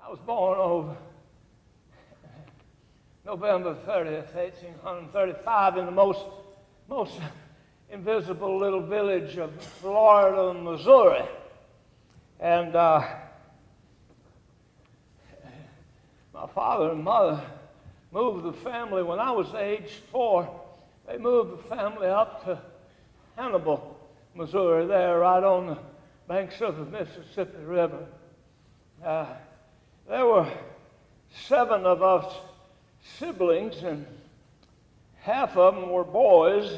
I was born on November 30th, 1835, in the most invisible little village of Florida, Missouri. And my father and mother moved the family when I was age 4. They moved the family up to Hannibal, Missouri, there right on the banks of the Mississippi River. There were 7 of us siblings, and half of them were boys.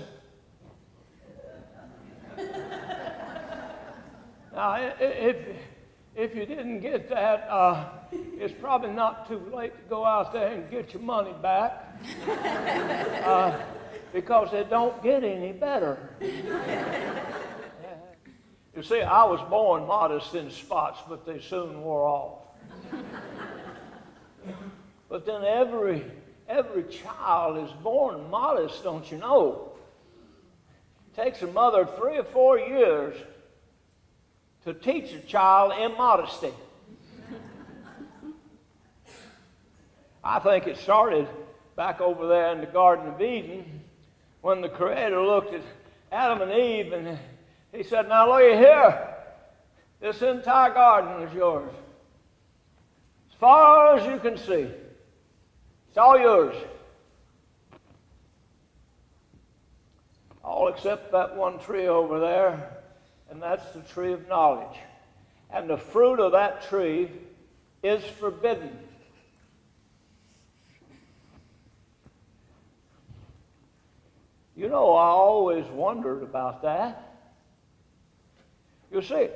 Now, if you didn't get that, it's probably not too late to go out there and get your money back, because it don't get any better. You see, I was born modest in spots, but they soon wore off. But then every child is born modest, don't you know? It takes a mother 3 or 4 years to teach a child immodesty. I think it started back over there in the Garden of Eden when the Creator looked at Adam and Eve and he said, "Now look here, this entire garden is yours. As far as you can see, it's all yours. All except that one tree over there, and that's the tree of knowledge. And the fruit of that tree is forbidden." You know, I always wondered about that. You see,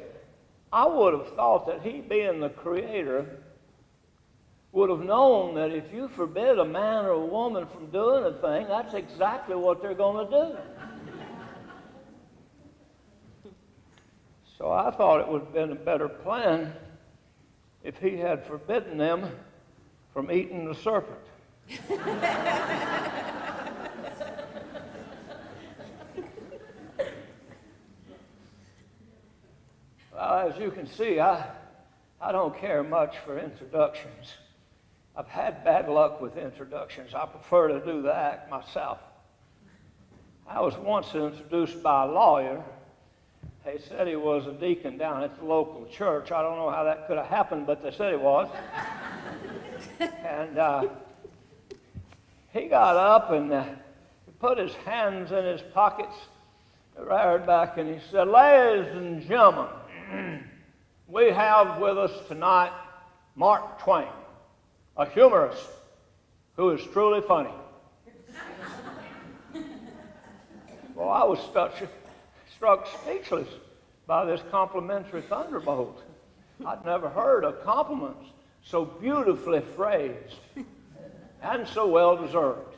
I would have thought that he, being the Creator, would have known that if you forbid a man or a woman from doing a thing, that's exactly what they're going to do. So I thought it would have been a better plan if he had forbidden them from eating the serpent. Well, as you can see, I don't care much for introductions. I've had bad luck with introductions. I prefer to do the act myself. I was once introduced by a lawyer. They said he was a deacon down at the local church. I don't know how that could have happened, but they said he was. And he got up and he put his hands in his pockets, reared back, and he said, "Ladies and gentlemen, we have with us tonight Mark Twain, a humorist who is truly funny." Well, I was struck speechless by this complimentary thunderbolt. I'd never heard of compliments so beautifully phrased and so well deserved.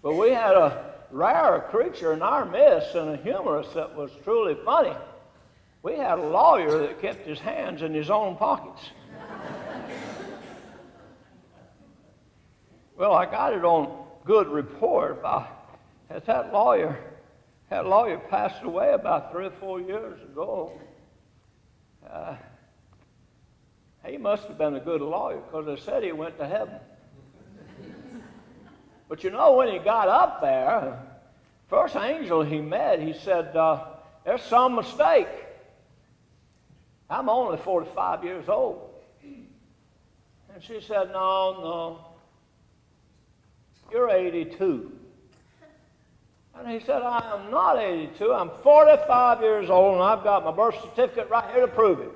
But we had a rare creature in our midst and a humorist that was truly funny. We had a lawyer that kept his hands in his own pockets. Well, I got it on good report. That lawyer passed away about 3 or 4 years ago. He must have been a good lawyer because they said he went to heaven. But you know, when he got up there, first angel he met, he said, "There's some mistake. I'm only 45 years old." And she said, No, you're 82. And he said, "I am not 82. I'm 45 years old, and I've got my birth certificate right here to prove it."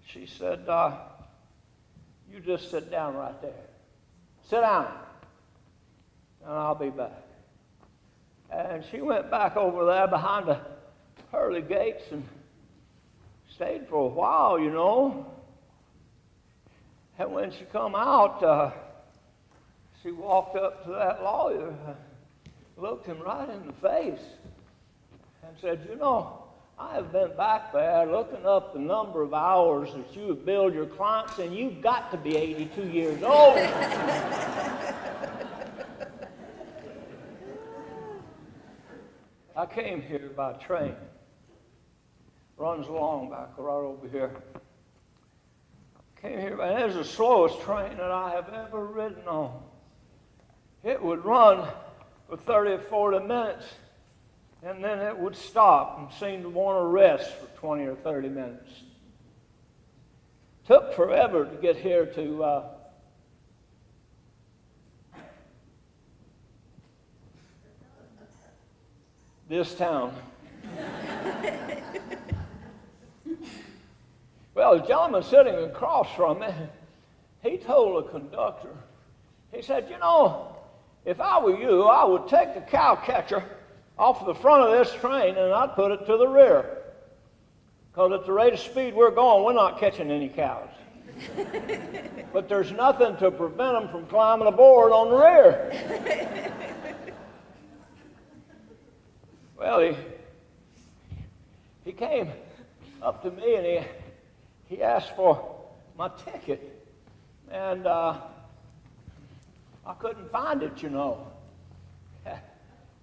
She said, "You just sit down right there. Sit down, and I'll be back." And she went back over there behind the pearly gates and stayed for a while, you know. And when she come out, she walked up to that lawyer, looked him right in the face, and said, "You know, I have been back there looking up the number of hours that you have billed your clients, and you've got to be 82 years old." I came here by train. runs along back right over here. Came here, and it was the slowest train that I have ever ridden on. It would run for 30 or 40 minutes, and then it would stop and seem to want to rest for 20 or 30 minutes. Took forever to get here to this town. Well, the gentleman sitting across from me, he told the conductor, he said, you know, if I were you, I would take the cow catcher off the front of this train and I'd put it to the rear. Because at the rate of speed we're going, we're not catching any cows. But there's nothing to prevent them from climbing aboard on the rear. Well, he came up to me and he asked for my ticket. And I couldn't find it, you know.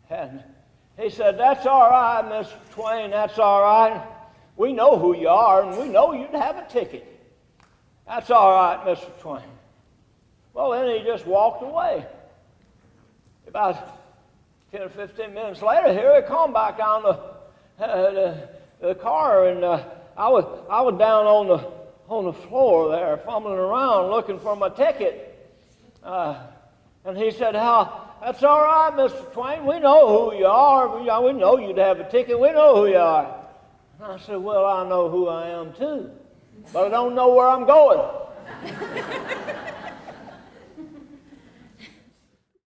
And he said, that's all right, Mr. Twain, that's all right. We know who you are, and we know you'd have a ticket. That's all right, Mr. Twain. Well, then he just walked away. About 10 or 15 minutes later, here he come back down the car, and I was down on the floor there, fumbling around looking for my ticket. And he said, that's all right, Mr. Twain. We know who you are. We know you'd have a ticket. We know who you are. And I said, well, I know who I am too, but I don't know where I'm going.